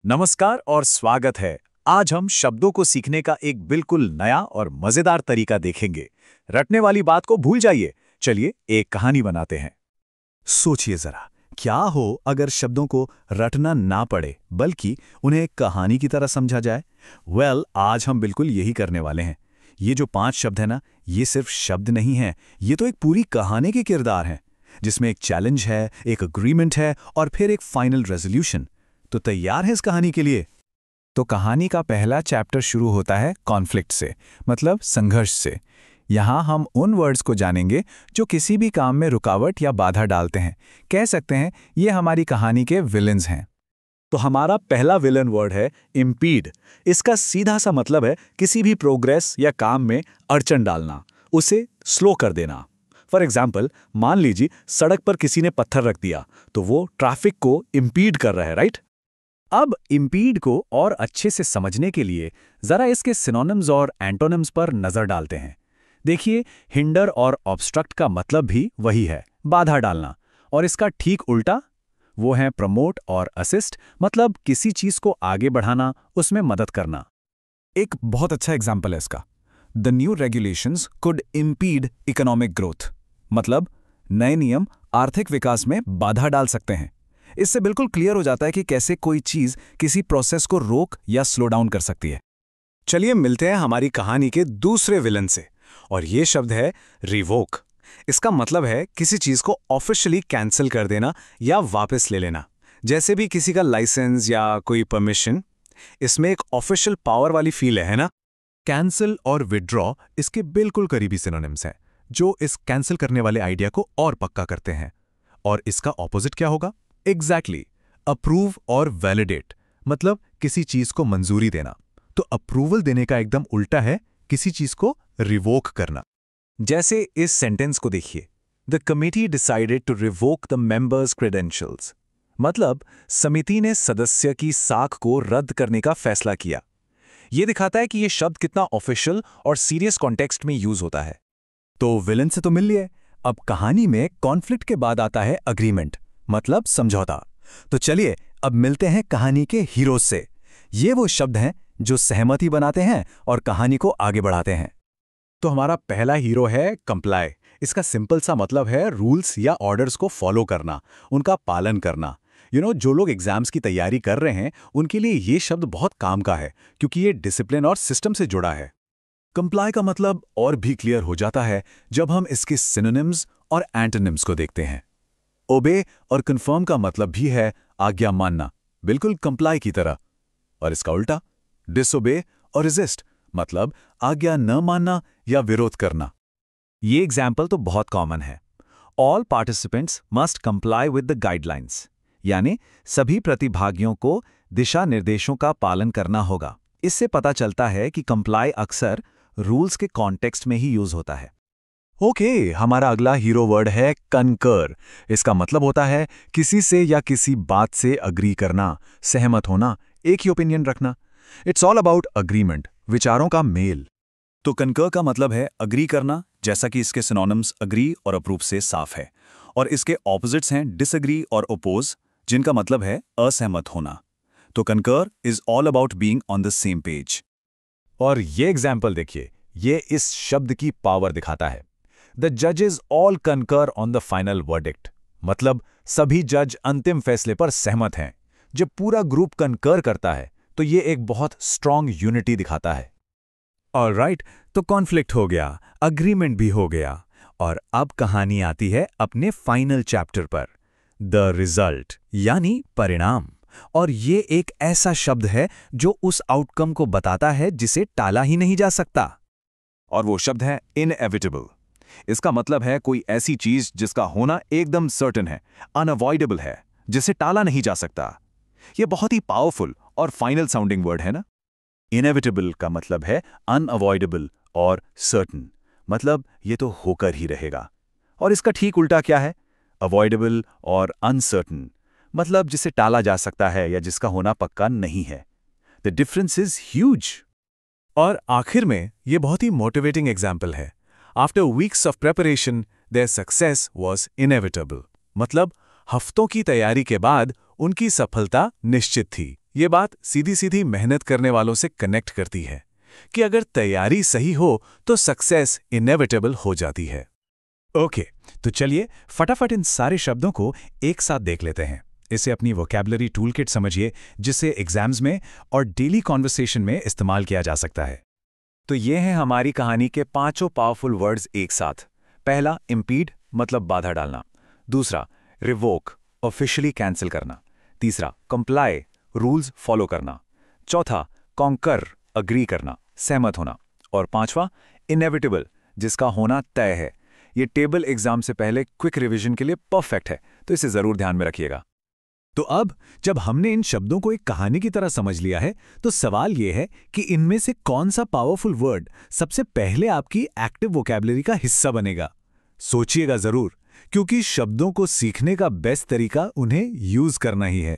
नमस्कार और स्वागत है। आज हम शब्दों को सीखने का एक बिल्कुल नया और मजेदार तरीका देखेंगे। रटने वाली बात को भूल जाइए, चलिए एक कहानी बनाते हैं। सोचिए जरा, क्या हो अगर शब्दों को रटना ना पड़े बल्कि उन्हें एक कहानी की तरह समझा जाए। आज हम बिल्कुल यही करने वाले हैं। ये जो 5 शब्द है ना, ये सिर्फ शब्द नहीं है, ये तो एक पूरी कहानी के किरदार हैं, जिसमें एक चैलेंज है, एक अग्रीमेंट है और फिर एक फाइनल रेजोल्यूशन। तो तैयार है इस कहानी के लिए? तो कहानी का पहला चैप्टर शुरू होता है कॉन्फ्लिक्ट से, मतलब संघर्ष से। यहाँ हम उन वर्ड्स को जानेंगे जो किसी भी काम में रुकावट या बाधा डालते हैं। कह सकते हैं ये हमारी कहानी के विलेंस हैं। तो हमारा पहला विलन वर्ड है इम्पीड। इसका सीधा सा मतलब है किसी भी प्रोग्रेस या काम में अड़चन डालना, उसे स्लो कर देना। फॉर एग्जाम्पल, मान लीजिए सड़क पर किसी ने पत्थर रख दिया, तो वो ट्रैफिक को इम्पीड कर रहा है, राइट? अब इम्पीड को और अच्छे से समझने के लिए जरा इसके सिनोनिम्स और एंटोनिम्स पर नजर डालते हैं। देखिए, हिंडर और ऑब्स्ट्रक्ट का मतलब भी वही है, बाधा डालना, और इसका ठीक उल्टा वो है प्रमोट और असिस्ट, मतलब किसी चीज को आगे बढ़ाना, उसमें मदद करना। एक बहुत अच्छा एग्जाम्पल है इसका, the new regulations could impede economic growth, मतलब नए नियम आर्थिक विकास में बाधा डाल सकते हैं। इससे बिल्कुल क्लियर हो जाता है कि कैसे कोई चीज किसी प्रोसेस को रोक या स्लो डाउन कर सकती है। चलिए मिलते हैं हमारी कहानी के दूसरे विलन से, और ये शब्द है रिवोक। इसका मतलब है किसी चीज को ऑफिशियली कैंसिल कर देना या वापस ले लेना, जैसे भी किसी का लाइसेंस या कोई परमिशन। इसमें एक ऑफिशियल पावर वाली फील है ना? कैंसिल और विड्रॉ इसके बिल्कुल करीबी सिनोनिम्स हैं, जो इस कैंसिल करने वाले आइडिया को और पक्का करते हैं। और इसका ऑपोजिट क्या होगा? एग्जैक्टली, अप्रूव और वैलिडेट, मतलब किसी चीज को मंजूरी देना। तो अप्रूवल देने का एकदम उल्टा है किसी चीज को रिवोक करना। जैसे इस सेंटेंस को देखिए, the committee decided to revoke the members credentials, मतलब समिति ने सदस्य की साख को रद्द करने का फैसला किया। यह दिखाता है कि यह शब्द कितना ऑफिशियल और सीरियस कॉन्टेक्स्ट में यूज होता है। तो विलन से तो मिल लिए, अब कहानी में कॉन्फ्लिक्ट के बाद आता है अग्रीमेंट, मतलब समझौता। तो चलिए अब मिलते हैं कहानी के हीरोज से। ये वो शब्द हैं जो सहमति बनाते हैं और कहानी को आगे बढ़ाते हैं। तो हमारा पहला हीरो है कंप्लाई। इसका सिंपल सा मतलब है रूल्स या ऑर्डर्स को फॉलो करना, उनका पालन करना। जो लोग एग्जाम्स की तैयारी कर रहे हैं उनके लिए ये शब्द बहुत काम का है, क्योंकि ये डिसिप्लिन और सिस्टम से जुड़ा है। कंप्लाई का मतलब और भी क्लियर हो जाता है जब हम इसके सिनोनिम्स और एंटोनिम्स को देखते हैं। ओबे और कन्फर्म का मतलब भी है आज्ञा मानना, बिल्कुल कंप्लाई की तरह। और इसका उल्टा डिसोबे और रेजिस्ट, मतलब आज्ञा न मानना या विरोध करना। ये एग्जाम्पल तो बहुत कॉमन है। All participants must comply with the guidelines, यानी सभी प्रतिभागियों को दिशा निर्देशों का पालन करना होगा। इससे पता चलता है कि कंप्लाई अक्सर रूल्स के कॉन्टेक्स्ट में ही यूज होता है। ओके, हमारा अगला हीरो वर्ड है कनकर। इसका मतलब होता है किसी से या किसी बात से अग्री करना, सहमत होना, एक ही ओपिनियन रखना। इट्स ऑल अबाउट अग्रीमेंट, विचारों का मेल। तो कनकर का मतलब है अग्री करना, जैसा कि इसके सिनोनिम्स अग्री और अप्रूव से साफ है। और इसके ऑपोजिट्स हैं डिसएग्री और ओपोज, जिनका मतलब है असहमत होना। तो conquer is all about being on the same page. और ये एग्जाम्पल देखिए, ये इस शब्द की पावर दिखाता है। द जजेस ऑल कंकर ऑन द फाइनल वर्डिक्ट, मतलब सभी जज अंतिम फैसले पर सहमत हैं। जब पूरा ग्रुप कंकर करता है तो ये एक बहुत स्ट्रांग यूनिटी दिखाता है। ऑलराइट, तो कॉन्फ्लिक्ट हो गया, अग्रीमेंट भी हो गया, और अब कहानी आती है अपने फाइनल चैप्टर पर, द रिजल्ट, यानी परिणाम। और ये एक ऐसा शब्द है जो उस आउटकम को बताता है जिसे टाला ही नहीं जा सकता। और वो शब्द है इनएविटेबल। इसका मतलब है कोई ऐसी चीज जिसका होना एकदम सर्टेन है, अनअवॉइडेबल है, जिसे टाला नहीं जा सकता। यह बहुत ही पावरफुल और फाइनल साउंडिंग वर्ड है ना? इनएविटेबल का मतलब है अनअवॉइडेबल और सर्टेन, मतलब ये तो होकर ही रहेगा। और इसका ठीक उल्टा क्या है? अवॉइडेबल और अनसर्टेन, मतलब जिसे टाला जा सकता है या जिसका होना पक्का नहीं है। The difference is huge. और आखिर में ये बहुत ही मोटिवेटिंग एग्जाम्पल है। After weeks of preparation, their success was inevitable. मतलब हफ्तों की तैयारी के बाद उनकी सफलता निश्चित थी, ये बात सीधी सीधी मेहनत करने वालों से कनेक्ट करती है कि अगर तैयारी सही हो तो सक्सेस इनएविटेबल हो जाती है। ओके, तो चलिए फटाफट इन सारे शब्दों को एक साथ देख लेते हैं। इसे अपनी वोकैबुलरी टूलकिट समझिए, जिसे एग्जाम्स में और डेली कॉन्वर्सेशन में इस्तेमाल किया जा सकता है। तो ये हैं हमारी कहानी के 5 पावरफुल वर्ड्स एक साथ। पहला, इम्पीड मतलब बाधा डालना। दूसरा, रिवोक ऑफिशियली कैंसिल करना। तीसरा, कंप्लाई रूल्स फॉलो करना। चौथा, कॉन्कर अग्री करना, सहमत होना। और पांचवा, इनएविटेबल जिसका होना तय है। ये टेबल एग्जाम से पहले क्विक रिवीजन के लिए परफेक्ट है, तो इसे जरूर ध्यान में रखिएगा। तो अब जब हमने इन शब्दों को एक कहानी की तरह समझ लिया है, तो सवाल यह है कि इनमें से कौन सा पावरफुल वर्ड सबसे पहले आपकी एक्टिव वोकैबुलरी का हिस्सा बनेगा। सोचिएगा जरूर, क्योंकि शब्दों को सीखने का बेस्ट तरीका उन्हें यूज करना ही है।